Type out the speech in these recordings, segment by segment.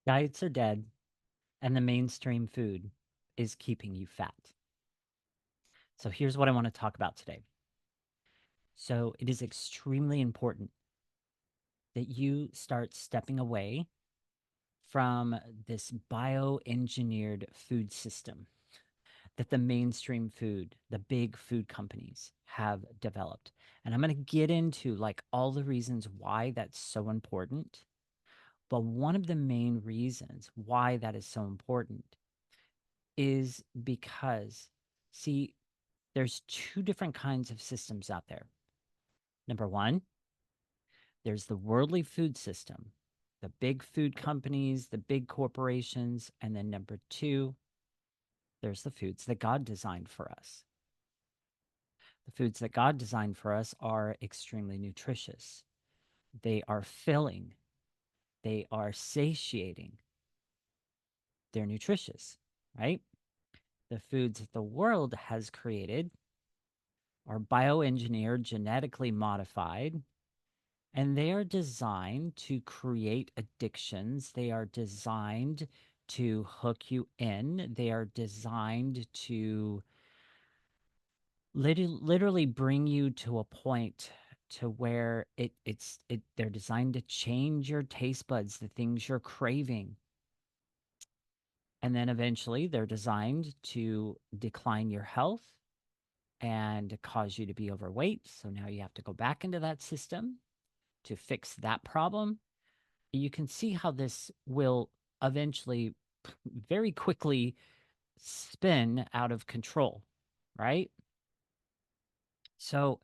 Diets are dead, and the mainstream food is keeping you fat. So here's what I want to talk about today. So it is extremely important that you start stepping away from this bioengineered food system that the mainstream food, the big food companies have developed. And I'm going to get into like all the reasons why that's so important. But one of the main reasons why that is so important is because, see, there's two different kinds of systems out there. Number one, there's the worldly food system, the big food companies, the big corporations. And then number two, there's the foods that God designed for us. The foods that God designed for us are extremely nutritious. They are filling, they are satiating, they're nutritious, right? The foods that the world has created are bioengineered, genetically modified, and they are designed to create addictions. They are designed to hook you in. They are designed to literally bring you to a point to where they're designed to change your taste buds, the things you're craving. And then eventually they're designed to decline your health and cause you to be overweight. So now you have to go back into that system to fix that problem. You can see how this will eventually very quickly spin out of control, right? So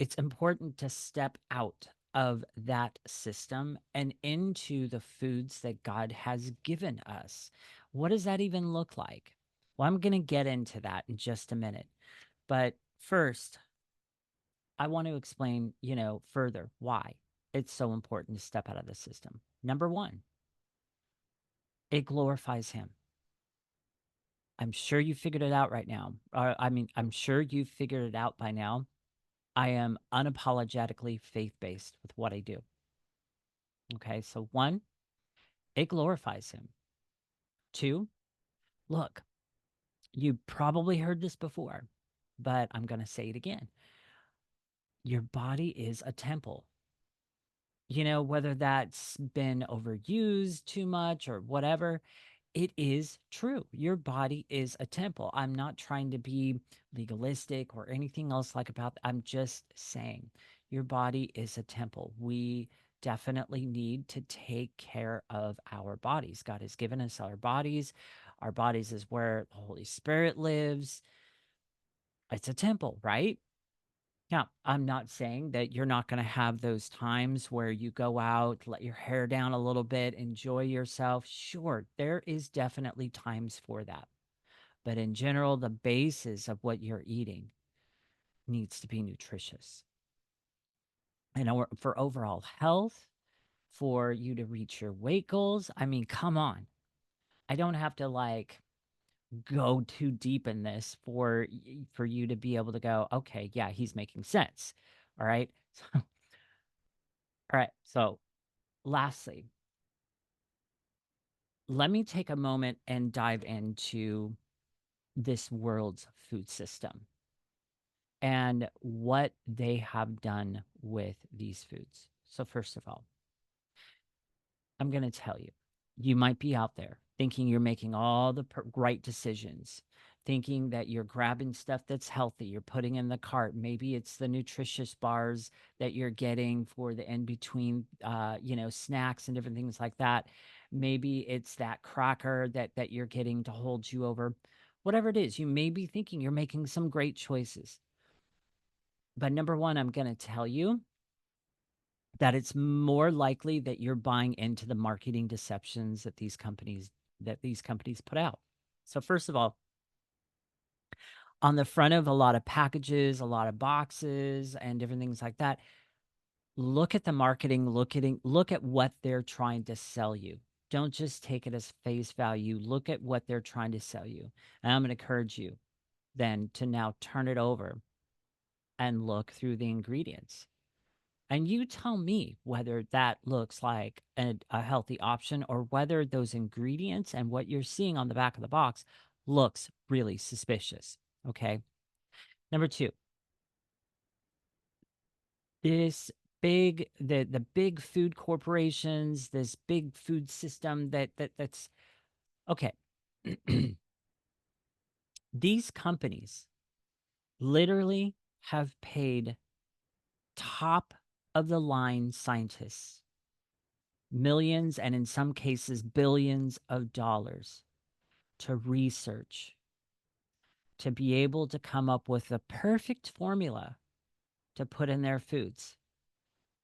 it's important to step out of that system and into the foods that God has given us. What does that even look like? Well, I'm going to get into that in just a minute. But first, I want to explain, further why it's so important to step out of the system. Number one, it glorifies Him. I'm sure you figured it out right now. I'm sure you figured it out by now. I am unapologetically faith based with what I do. Okay, so one, it glorifies Him. Two, look, you probably heard this before, but I'm going to say it again. Your body is a temple. Whether that's been overused too much or whatever, it is true. Your body is a temple. I'm not trying to be legalistic or anything else like about that. I'm just saying your body is a temple. We definitely need to take care of our bodies. God has given us our bodies. Our bodies is where the Holy Spirit lives. It's a temple, right? Now, I'm not saying that you're not going to have those times where you go out, let your hair down a little bit, enjoy yourself. Sure, there is definitely times for that. But in general, the basis of what you're eating needs to be nutritious. And for overall health, for you to reach your weight goals, I mean, come on. I don't have to go too deep in this for you to be able to go, okay, yeah, he's making sense. All right. All right. So lastly, let me take a moment and dive into this world's food system and what they have done with these foods. So, first of all, I'm going to tell you, you might be out there thinking you're making all the right decisions, thinking that you're grabbing stuff that's healthy, you're putting in the cart. Maybe it's the nutritious bars that you're getting for the in between, snacks and different things like that. Maybe it's that cracker that you're getting to hold you over. Whatever it is, you may be thinking you're making some great choices. But number one, I'm going to tell you that it's more likely that you're buying into the marketing deceptions that these companies put out. So first of all, on the front of a lot of packages, a lot of boxes and different things like that, look at the marketing, look at what they're trying to sell you. Don't just take it as face value. Look at what they're trying to sell you. And I'm going to encourage you then to now turn it over and look through the ingredients And you tell me whether that looks like a healthy option or whether those ingredients and what you're seeing on the back of the box looks really suspicious. Okay. Number two, this the big food corporations, this big food system that's okay. These companies literally have paid top of the line scientists millions and in some cases billions of dollars to research, to be able to come up with the perfect formula to put in their foods.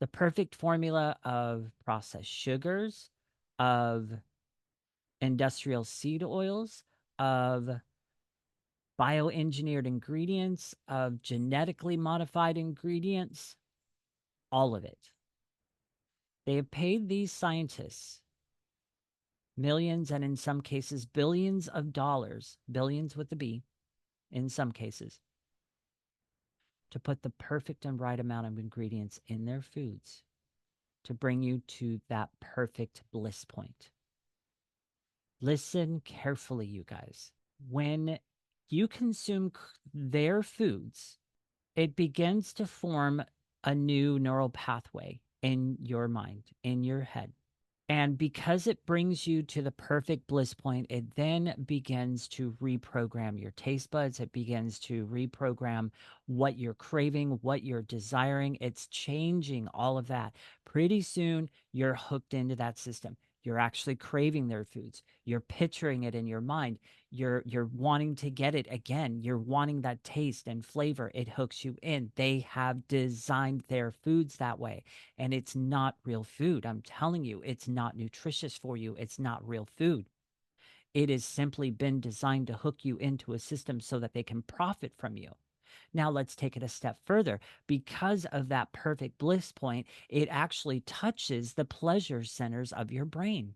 The perfect formula of processed sugars, of industrial seed oils, of bioengineered ingredients, of genetically modified ingredients, all of it. They have paid these scientists millions and in some cases billions of dollars, billions with the B, in some cases, to put the perfect and right amount of ingredients in their foods to bring you to that perfect bliss point. Listen carefully, you guys. When you consume their foods, it begins to form a new neural pathway in your mind, in your head. And because it brings you to the perfect bliss point, it then begins to reprogram your taste buds. It begins to reprogram what you're craving, what you're desiring. It's changing all of that. Pretty soon, you're hooked into that system. You're actually craving their foods. You're picturing it in your mind. You're wanting to get it again. You're wanting that taste and flavor. It hooks you in. They have designed their foods that way. And it's not real food. I'm telling you, it's not nutritious for you. It's not real food. It has simply been designed to hook you into a system so that they can profit from you. Now, let's take it a step further. Because of that perfect bliss point, it actually touches the pleasure centers of your brain,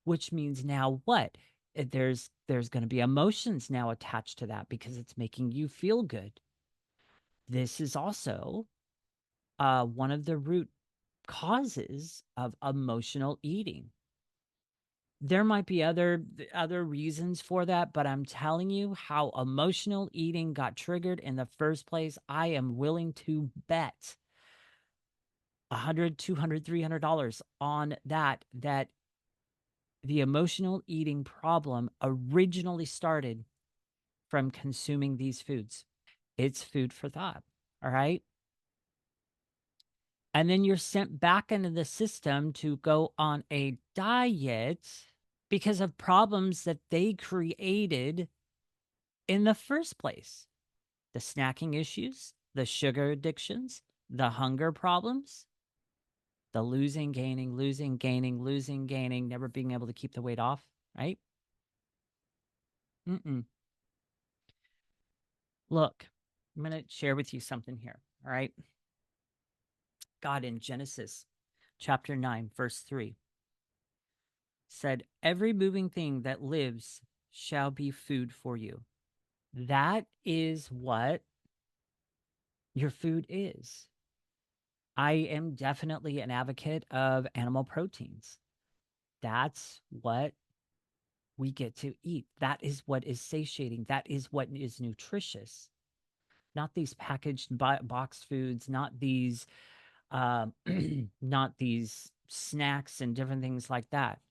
which means now what? There's going to be emotions now attached to that because it's making you feel good. This is also one of the root causes of emotional eating. There might be other reasons for that, but I'm telling you how emotional eating got triggered in the first place. I am willing to bet 100, 200, $300 on that the emotional eating problem originally started from consuming these foods. It's food for thought. All right. And then you're sent back into the system to go on a diet because of problems that they created in the first place. The snacking issues, the sugar addictions, the hunger problems, the losing, gaining, never being able to keep the weight off, right? Mm-mm. Look, I'm going to share with you something here, all right? God in Genesis chapter 9, verse 3 said, "Every moving thing that lives shall be food for you." That is what your food is. I am definitely an advocate of animal proteins. That's what we get to eat. That is what is satiating. That is what is nutritious. Not these packaged box foods, not these not these snacks and different things like that.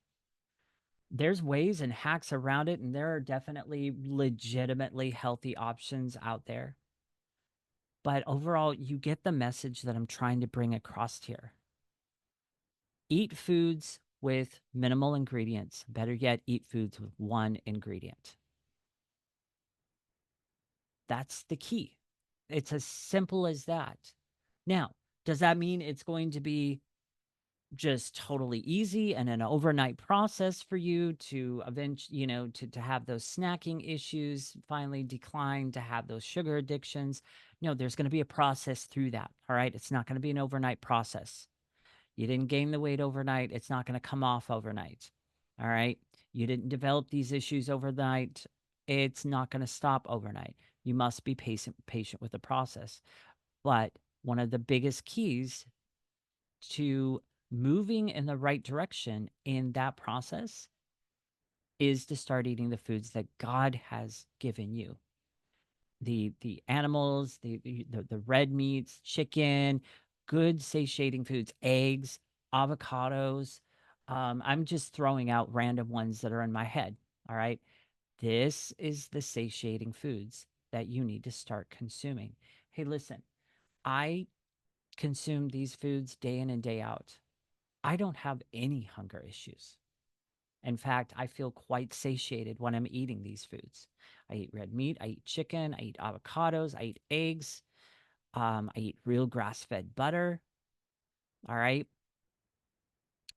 There's ways and hacks around it, and there are definitely legitimately healthy options out there. But overall, you get the message that I'm trying to bring across here. Eat foods with minimal ingredients. Better yet, eat foods with one ingredient. That's the key. It's as simple as that. Now, does that mean it's going to be just totally easy and an overnight process for you to eventually, to have those snacking issues finally decline, to have those sugar addictions? No, there's going to be a process through that. All right. It's not going to be an overnight process. You didn't gain the weight overnight. It's not going to come off overnight. All right. You didn't develop these issues overnight. It's not going to stop overnight. You must be patient with the process. But one of the biggest keys to moving in the right direction in that process is to start eating the foods that God has given you. The animals, the red meats, chicken, good satiating foods, eggs, avocados. I'm just throwing out random ones that are in my head. All right. This is the satiating foods that you need to start consuming. Hey, listen, I consume these foods day in and day out. I don't have any hunger issues. In fact, I feel quite satiated when I'm eating these foods. I eat red meat, I eat chicken, I eat avocados, I eat eggs, I eat real grass fed butter. All right.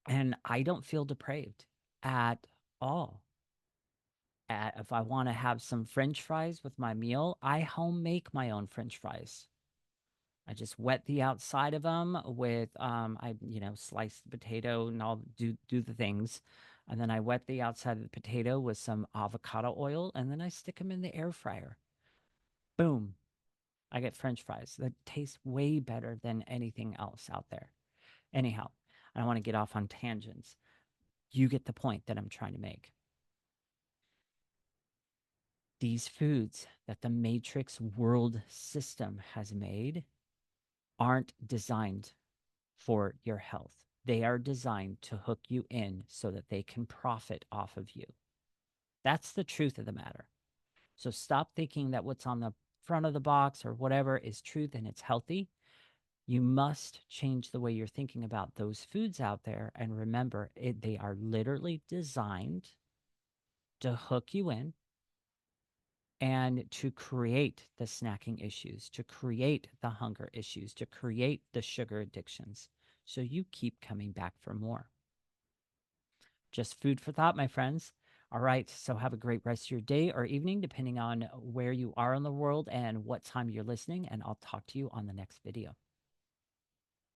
And I don't feel depraved at all. If I want to have some french fries with my meal, I home make my own french fries. I just wet the outside of them with I slice the potato and I'll do the things, and then I wet the outside of the potato with some avocado oil, and then I stick them in the air fryer. Boom! I get French fries that taste way better than anything else out there. Anyhow, I don't want to get off on tangents. You get the point that I'm trying to make. These foods that the Matrix world system has made aren't designed for your health. They are designed to hook you in so that they can profit off of you. That's the truth of the matter. So stop thinking that what's on the front of the box or whatever is truth and it's healthy. You must change the way you're thinking about those foods out there. And remember, they are literally designed to hook you in and to create the snacking issues, to create the hunger issues, to create the sugar addictions. So you keep coming back for more. Just food for thought, my friends. All right. So have a great rest of your day or evening, depending on where you are in the world and what time you're listening. And I'll talk to you on the next video.